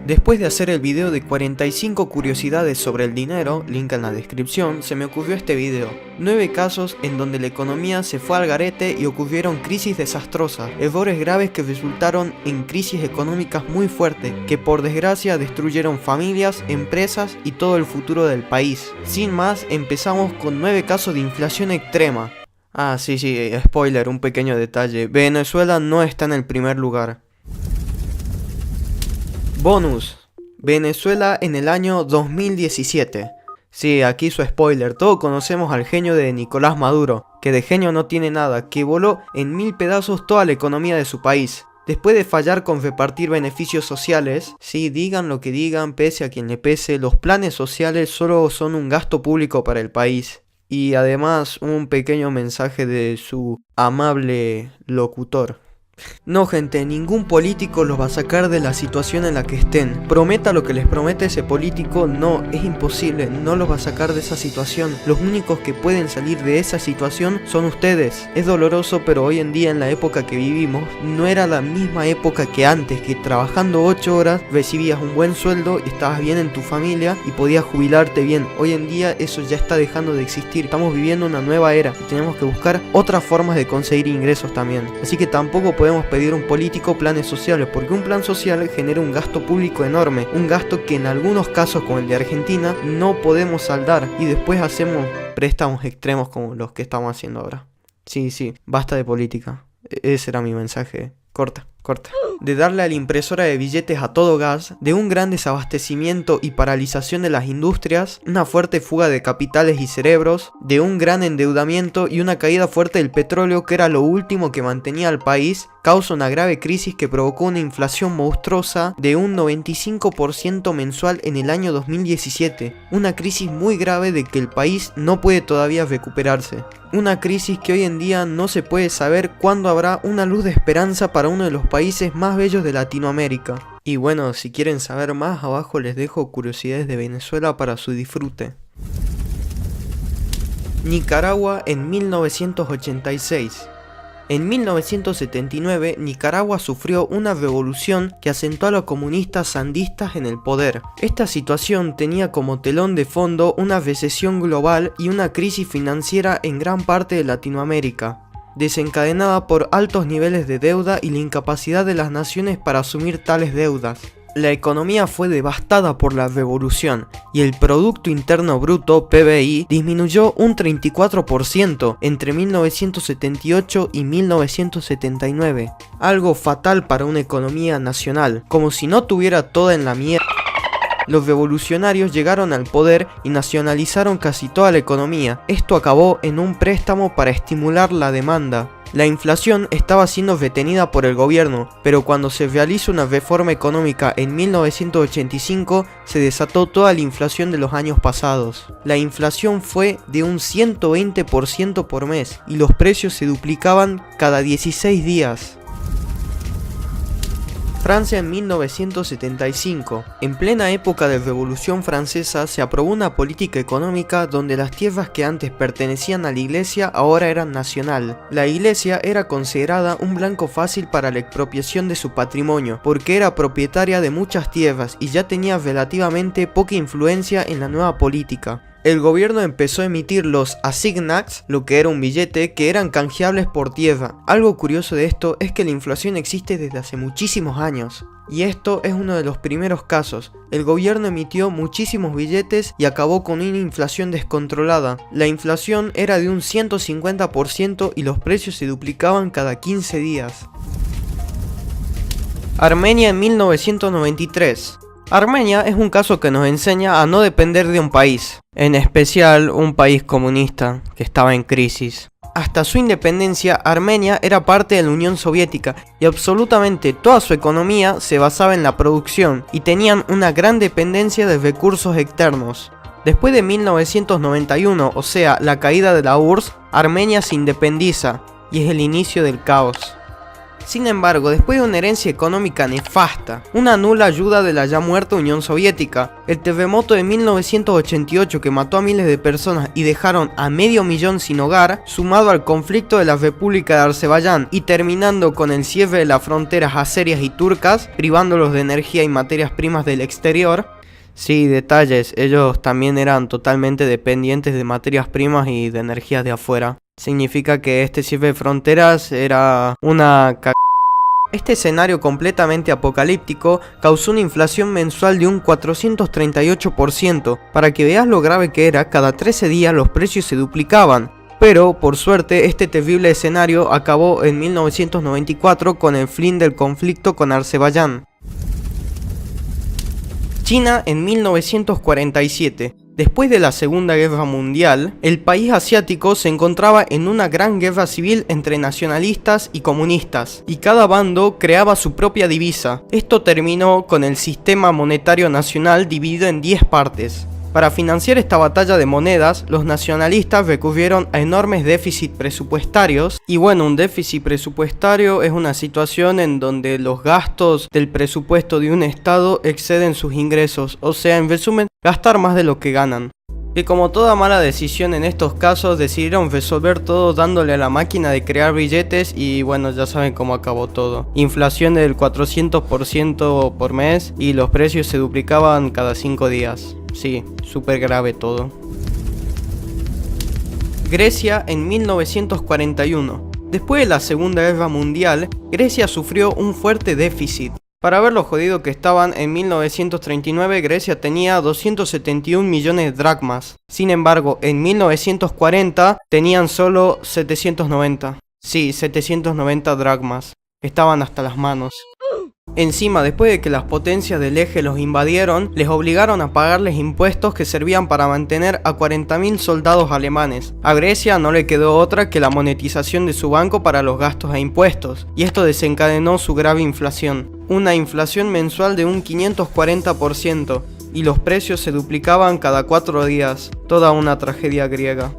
Después de hacer el video de 45 curiosidades sobre el dinero, link en la descripción, se me ocurrió este video. 9 casos en donde la economía se fue al garete y ocurrieron crisis desastrosas, errores graves que resultaron en crisis económicas muy fuertes, que por desgracia destruyeron familias, empresas y todo el futuro del país. Sin más, empezamos con 9 casos de inflación extrema. Ah, sí, spoiler, un pequeño detalle. Venezuela no está en el primer lugar. Bonus. Venezuela en el año 2017. Sí, aquí su spoiler. Todos conocemos al genio de Nicolás Maduro, que de genio no tiene nada, que voló en 1000 pedazos toda la economía de su país. Después de fallar con repartir beneficios sociales, sí, digan lo que digan, pese a quien le pese, los planes sociales solo son un gasto público para el país. Y además un pequeño mensaje de su amable locutor. No, gente, ningún político los va a sacar de la situación en la que estén. Prometa lo que les promete ese político, no, es imposible, no los va a sacar de esa situación. Los únicos que pueden salir de esa situación son ustedes. Es doloroso, pero hoy en día, en la época que vivimos, no era la misma época que antes, que trabajando 8 horas recibías un buen sueldo y estabas bien en tu familia y podías jubilarte bien. Hoy en día eso ya está dejando de existir. Estamos viviendo una nueva era y tenemos que buscar otras formas de conseguir ingresos también. Así que tampoco podemos pedir a un político planes sociales, porque un plan social genera un gasto público enorme, un gasto que en algunos casos, como el de Argentina, no podemos saldar y después hacemos préstamos extremos como los que estamos haciendo ahora. Sí, basta de política. Ese era mi mensaje. Corta. De darle a la impresora de billetes a todo gas, de un gran desabastecimiento y paralización de las industrias, una fuerte fuga de capitales y cerebros, de un gran endeudamiento y una caída fuerte del petróleo, que era lo último que mantenía al país, causa una grave crisis que provocó una inflación monstruosa de un 95% mensual en el año 2017. Una crisis muy grave de que el país no puede todavía recuperarse. Una crisis que hoy en día no se puede saber cuándo habrá una luz de esperanza para uno de los países más bellos de Latinoamérica. Y bueno, si quieren saber más, abajo les dejo curiosidades de Venezuela para su disfrute. Nicaragua en 1986. En 1979, Nicaragua sufrió una revolución que asentó a los comunistas sandistas en el poder. Esta situación tenía como telón de fondo una recesión global y una crisis financiera en gran parte de Latinoamérica, desencadenada por altos niveles de deuda y la incapacidad de las naciones para asumir tales deudas. La economía fue devastada por la revolución y el Producto Interno Bruto, PBI, disminuyó un 34% entre 1978 y 1979, algo fatal para una economía nacional, como si no tuviera toda en la mierda. Los revolucionarios llegaron al poder y nacionalizaron casi toda la economía. Esto acabó en un préstamo para estimular la demanda. La inflación estaba siendo retenida por el gobierno, pero cuando se realiza una reforma económica en 1985, se desató toda la inflación de los años pasados. La inflación fue de un 120% por mes y los precios se duplicaban cada 16 días. Francia en 1975. En plena época de Revolución Francesa se aprobó una política económica donde las tierras que antes pertenecían a la iglesia ahora eran nacional. La iglesia era considerada un blanco fácil para la expropiación de su patrimonio, porque era propietaria de muchas tierras y ya tenía relativamente poca influencia en la nueva política. El gobierno empezó a emitir los assignats, lo que era un billete, que eran canjeables por tierra. Algo curioso de esto es que la inflación existe desde hace muchísimos años. Y esto es uno de los primeros casos. El gobierno emitió muchísimos billetes y acabó con una inflación descontrolada. La inflación era de un 150% y los precios se duplicaban cada 15 días. Armenia en 1993. Armenia es un caso que nos enseña a no depender de un país, en especial un país comunista que estaba en crisis. Hasta su independencia, Armenia era parte de la Unión Soviética y absolutamente toda su economía se basaba en la producción y tenían una gran dependencia de recursos externos. Después de 1991, o sea, la caída de la URSS, Armenia se independiza y es el inicio del caos. Sin embargo, después de una herencia económica nefasta, una nula ayuda de la ya muerta Unión Soviética, el terremoto de 1988 que mató a miles de personas y dejaron a 500.000 sin hogar, sumado al conflicto de la República de Azerbaiyán y terminando con el cierre de las fronteras azerias y turcas, privándolos de energía y materias primas del exterior. Sí, detalles, ellos también eran totalmente dependientes de materias primas y de energías de afuera. Significa que este cierre de fronteras era una Este escenario completamente apocalíptico causó una inflación mensual de un 438%. Para que veas lo grave que era, cada 13 días los precios se duplicaban. Pero, por suerte, este terrible escenario acabó en 1994 con el fin del conflicto con Azerbaiyán. China en 1947. Después de la Segunda Guerra Mundial, el país asiático se encontraba en una gran guerra civil entre nacionalistas y comunistas, y cada bando creaba su propia divisa. Esto terminó con el sistema monetario nacional dividido en 10 partes. Para financiar esta batalla de monedas, los nacionalistas recurrieron a enormes déficits presupuestarios. Y bueno, un déficit presupuestario es una situación en donde los gastos del presupuesto de un estado exceden sus ingresos, o sea, en resumen, gastar más de lo que ganan. Y como toda mala decisión en estos casos, decidieron resolver todo dándole a la máquina de crear billetes y bueno, ya saben cómo acabó todo. Inflación del 400% por mes y los precios se duplicaban cada 5 días. Sí, súper grave todo. Grecia en 1941. Después de la Segunda Guerra Mundial, Grecia sufrió un fuerte déficit. Para ver lo jodido que estaban, en 1939 Grecia tenía 271 millones de dracmas. Sin embargo, en 1940 tenían solo 790. Sí, 790 dracmas. Estaban hasta las manos. Encima, después de que las potencias del eje los invadieron, les obligaron a pagarles impuestos que servían para mantener a 40.000 soldados alemanes. A Grecia no le quedó otra que la monetización de su banco para los gastos e impuestos, y esto desencadenó su grave inflación. Una inflación mensual de un 540%, y los precios se duplicaban cada 4 días. Toda una tragedia griega.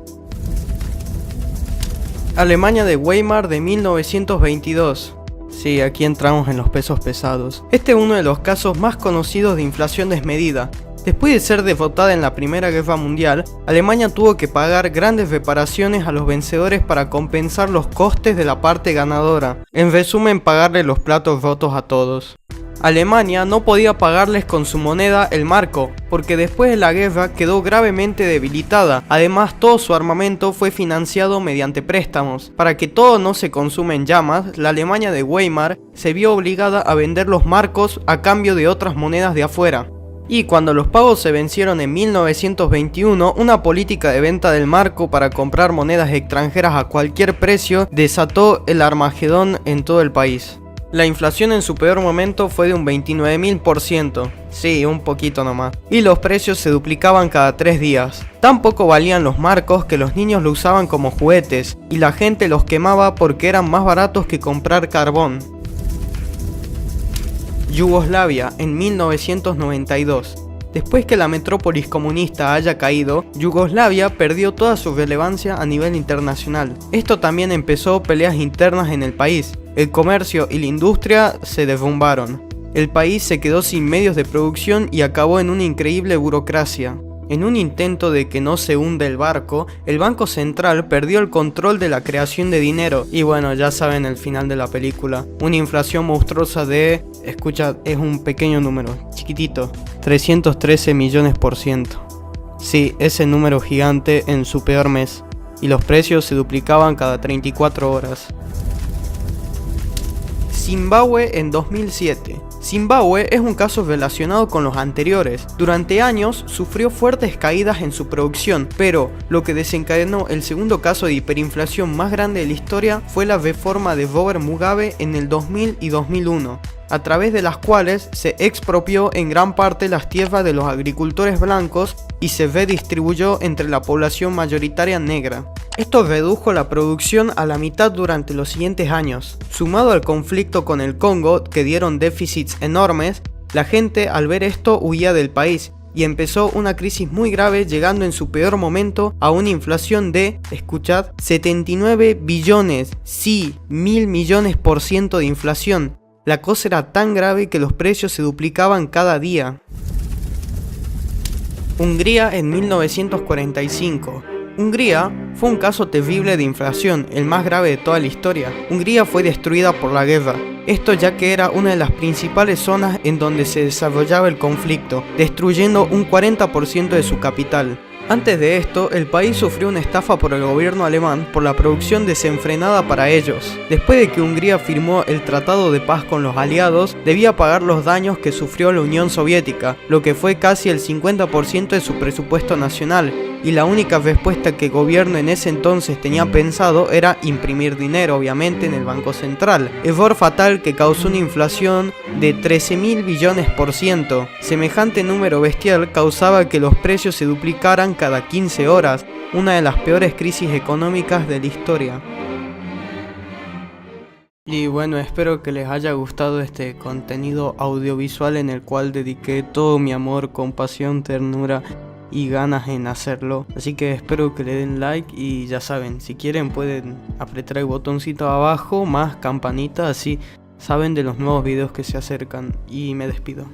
Alemania de Weimar de 1922. Sí, aquí entramos en los pesos pesados. Este es uno de los casos más conocidos de inflación desmedida. Después de ser derrotada en la Primera Guerra Mundial, Alemania tuvo que pagar grandes reparaciones a los vencedores para compensar los costes de la parte ganadora. En resumen, pagarle los platos rotos a todos. Alemania no podía pagarles con su moneda el marco, porque después de la guerra quedó gravemente debilitada. Además, todo su armamento fue financiado mediante préstamos. Para que todo no se consuma en llamas, la Alemania de Weimar se vio obligada a vender los marcos a cambio de otras monedas de afuera. Y cuando los pagos se vencieron en 1921, una política de venta del marco para comprar monedas extranjeras a cualquier precio desató el Armagedón en todo el país. La inflación en su peor momento fue de un 29.000%, sí, un poquito nomás, y los precios se duplicaban cada 3 días. Tampoco valían los marcos que los niños lo usaban como juguetes, y la gente los quemaba porque eran más baratos que comprar carbón. Yugoslavia en 1992. Después que la metrópolis comunista haya caído, Yugoslavia perdió toda su relevancia a nivel internacional. Esto también empezó peleas internas en el país. El comercio y la industria se derrumbaron. El país se quedó sin medios de producción y acabó en una increíble burocracia. En un intento de que no se hunda el barco, el Banco Central perdió el control de la creación de dinero. Y bueno, ya saben el final de la película. Una inflación monstruosa de... escucha, es un pequeño número, chiquitito. 313 millones%. Sí, ese número gigante en su peor mes. Y los precios se duplicaban cada 34 horas. Zimbabue en 2007. Zimbabue es un caso relacionado con los anteriores. Durante años sufrió fuertes caídas en su producción, pero lo que desencadenó el segundo caso de hiperinflación más grande de la historia fue la reforma de Robert Mugabe en el 2000 y 2001, a través de las cuales se expropió en gran parte las tierras de los agricultores blancos y se redistribuyó entre la población mayoritaria negra. Esto redujo la producción a la mitad durante los siguientes años. Sumado al conflicto con el Congo, que dieron déficits enormes, la gente al ver esto huía del país, y empezó una crisis muy grave, llegando en su peor momento a una inflación de, escuchad, 79 billones, sí, 1000 millones por ciento de inflación. La cosa era tan grave que los precios se duplicaban cada día. Hungría en 1945. Hungría fue un caso terrible de inflación, el más grave de toda la historia. Hungría fue destruida por la guerra. Esto ya que era una de las principales zonas en donde se desarrollaba el conflicto, destruyendo un 40% de su capital. Antes de esto, el país sufrió una estafa por el gobierno alemán por la producción desenfrenada para ellos. Después de que Hungría firmó el Tratado de Paz con los aliados, debía pagar los daños que sufrió la Unión Soviética, lo que fue casi el 50% de su presupuesto nacional, y la única respuesta que el gobierno en ese entonces tenía pensado era imprimir dinero, obviamente, en el Banco Central. Error fatal que causó una inflación de 13.000 billones por ciento. Semejante número bestial causaba que los precios se duplicaran cada 15 horas, una de las peores crisis económicas de la historia. Y bueno, espero que les haya gustado este contenido audiovisual en el cual dediqué todo mi amor, compasión, ternura y ganas en hacerlo. Así que espero que le den like y ya saben, si quieren pueden apretar el botoncito abajo, más campanita, así saben de los nuevos videos que se acercan. Y me despido.